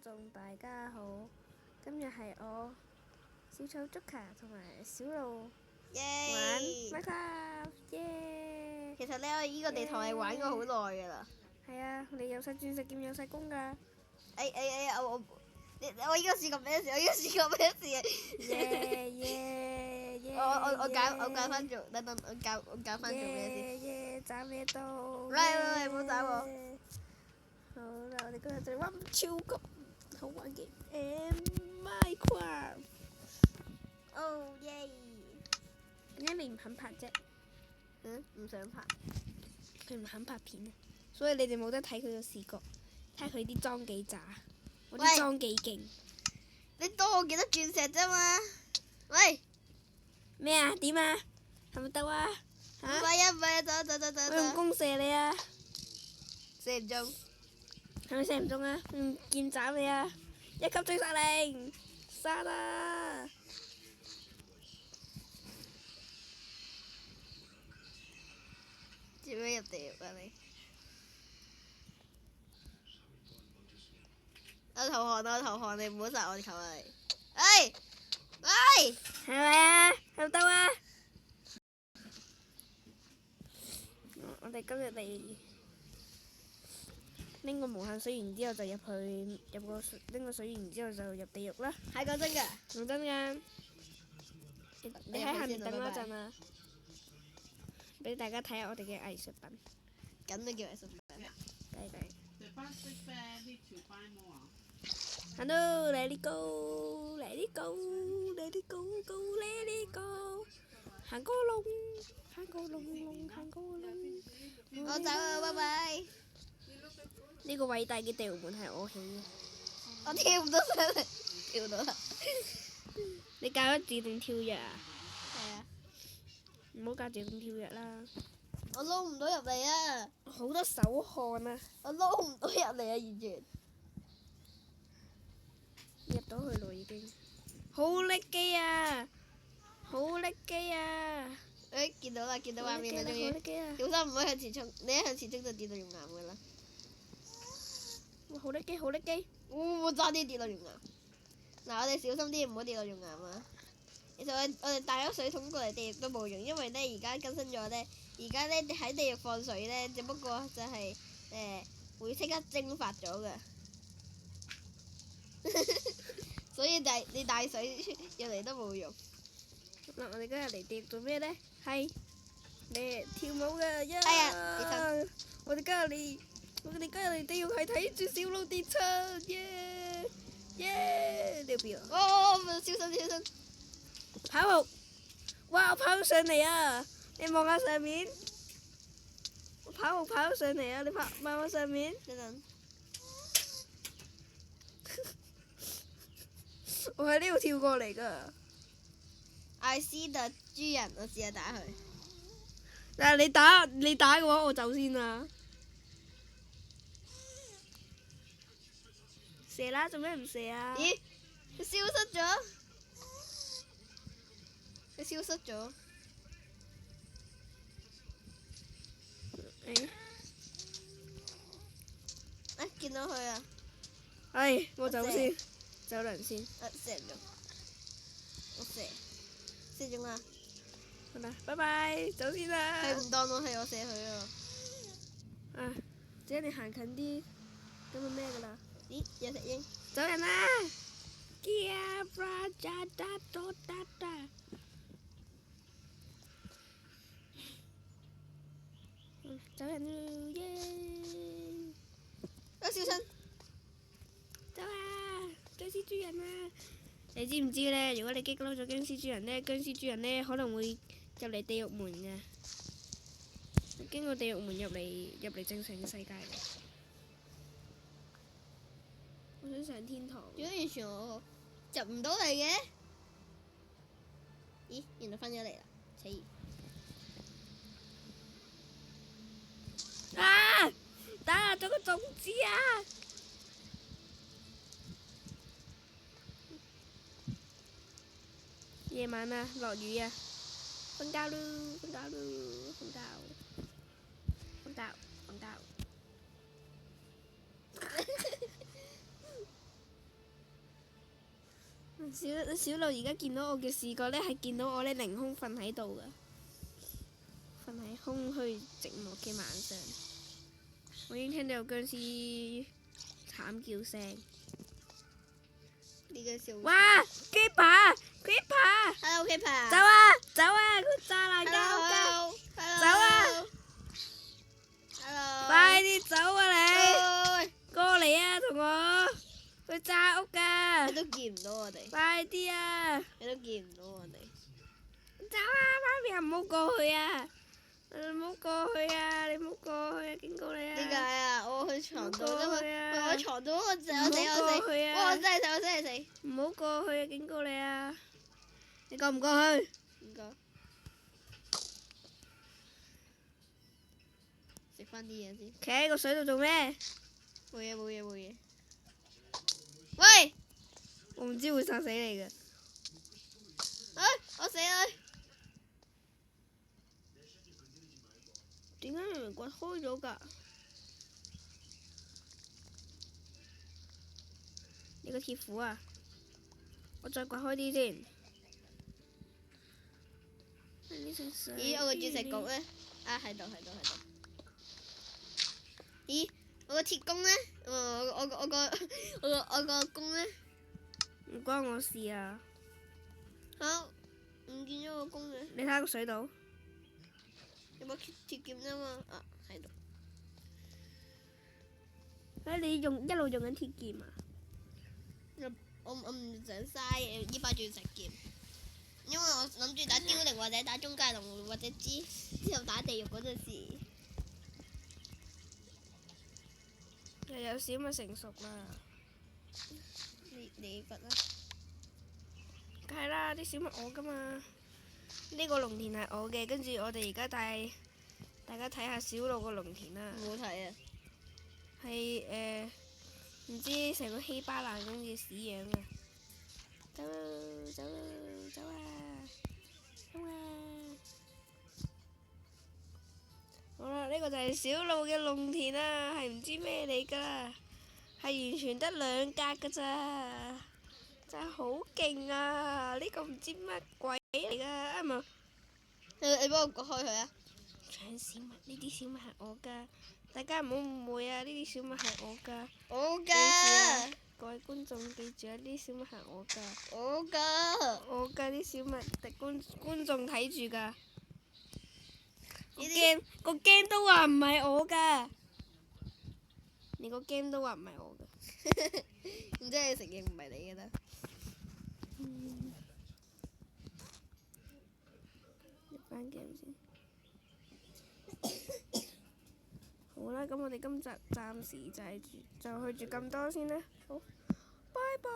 眾大家好，今日係我小丑竹卡同埋小路玩 Minecraft，耶！其實咧，我依個地圖係玩過好耐㗎啦。係啊，你有晒鑽石劍，有晒弓㗎。我依個試過咩事？我依個試過咩事啊？我教翻做，等我教翻做咩先？斬咩刀？喂，唔好斬我！好啦，我哋今日就玩超級好玩嘅 Minecraft。哦耶！點解你唔肯拍啫？唔想拍。佢唔肯拍片啊，所以你哋冇得睇佢個視覺，睇下佢啲裝幾渣，我啲裝幾勁。你多我幾多鑽石啫嘛？喂！咩啊？點啊？係咪得啊？唔係啊！走！我用弓射你啊！射唔中。係咪射唔中啊？用劍斬你啊！一級追殺令，殺啊！點樣入地獄啊你？我投降，你唔好殺我，求你！係咪啊？係咪得啊？我哋今日嚟拎個無限水源之後就拎個水源之後就入地獄啦。係講真㗎？講真㗎，你喺下面等我一陣啊，俾大家睇下我哋嘅藝術品。咁都叫藝術品？計。Hello，let it go，let it go，let it go，let it go，行個龍，行個龍。我走啦，拜拜。呢個偉大嘅地獄門係我起嘅。我跳唔到上嚟，跳到啦。你教咗自動跳躍啊？係啊。唔好教自動跳躍啦。我撈唔到入嚟啊！好多手汗啊！我撈唔到入嚟啊！完全。入到去咯已經。好叻機啊！好叻機啊！見到畫面啦，終於。好叻機啊！小心唔好向前衝，你一向前衝就跌到熔岩㗎啦。哇！好叻機！我差啲跌到熔岩。嗱，我哋小心啲，唔好跌到熔岩啊！其實我哋帶咗水桶過嚟地獄都冇用，因為咧而家更新咗咧，而家咧喺地獄放水咧，只不過就係會即刻蒸發咗㗎。所以你帶水入嚟都冇用。嗱，我哋今日嚟地獄做咩咧？係嚟跳舞嘅，係啊！我哋今日嚟地獄係睇住小路跌親，耶！你邊啊？哦！小心！跑！哇！我跑咗上嚟啊！你望下上面，我跑咗上嚟啊！你望下上面。等陣。我喺呢度跳過嚟噶。I see the 豬人，我試下打佢。但係你打嘅話，我走先啦。射啦！做咩唔射啊？咦？佢消失咗。見到佢啊！我走先，走兩先。射唔中，我射中啦！好啦，拜拜，走先啦。佢唔當我係我射佢啊！只要你行近啲，咁就咩噶啦？咦？有隻鷹。走人啦！走人咯，耶！小心！走啊！僵屍豬人啊！你知唔知咧？如果你激嬲咗僵屍豬人咧，僵屍豬人咧可能會入嚟地獄門嘅，經過地獄門入嚟正常嘅世界。我想上天堂。點解完全我入唔到嚟嘅？咦？原來翻咗嚟啦！打咗個種子啊！夜晚啊，落雨啊，瞓覺咯！小路而家見到我嘅視覺呢，係見到我呢凌空瞓喺度噶，瞓喺空虛寂寞嘅晚上。我已經聽到有僵屍慘叫聲。呢個笑。哇！Keeper！ Hello Keeper。走啊！佢炸爛間屋㗎！走啊！ Hello。快啲走啊你！你。過嚟啊，同我！佢炸屋㗎！你都見唔到我哋。快啲啊！你都見唔到我哋。走啊！媽咪啊，唔好過去啊！唔好過去啊！你唔好過去啊！警告你啊！點解啊？我去床度啫嘛。我床度我死。唔好過去啊！哇！我真係死。唔好過去啊！警告你啊！你過唔過去？唔過。食翻啲嘢先。企喺個水度做咩？冇嘢。喂！我唔知會殺死你嘅。我死啦！點解明明掘開咗㗎？你個鐵斧啊！我再掘開啲先。咦！我個鑽石局呢？啊，喺度。咦！我個鐵弓呢？我個弓呢？唔關我事啊！好，唔見咗個弓嘅。你睇下個水度。有把鐵劍啫嘛？啊，喺度。你一路用緊鐵劍啊？我唔想嘥呢把鑽石劍，因為我諗住打凋零或者打中介龍或者之後打地獄嗰陣時。又有小麥成熟啦。你覺得？梗係啦，啲小麥我㗎嘛。呢個農田係我嘅，跟住我哋而家帶大家睇下小路個農田啦。唔好睇啊！係唔知成個稀巴爛咁嘅屎樣啊！走啊！好啦，呢個就係小路嘅農田啦，係唔知咩嚟㗎啦，係完全得2格㗎咋，真係好勁啊！呢個唔知乜鬼嚟㗎，啊唔係，你幫我割開佢啊！搶小麥，呢啲小麥係我㗎，大家唔好誤會啊！呢啲小麥係我㗎。我記住啊㗎。各位觀眾記住啊！呢啲小麥係我㗎。我㗎。我㗎啲小麥，觀眾睇住㗎。個 game 都話唔係我㗎，連個 game 都話唔係我㗎。唔知你承認唔係你嘅啦。入翻 game 先。好啦，咁我哋今集暫時就去住咁多先啦。好，拜拜。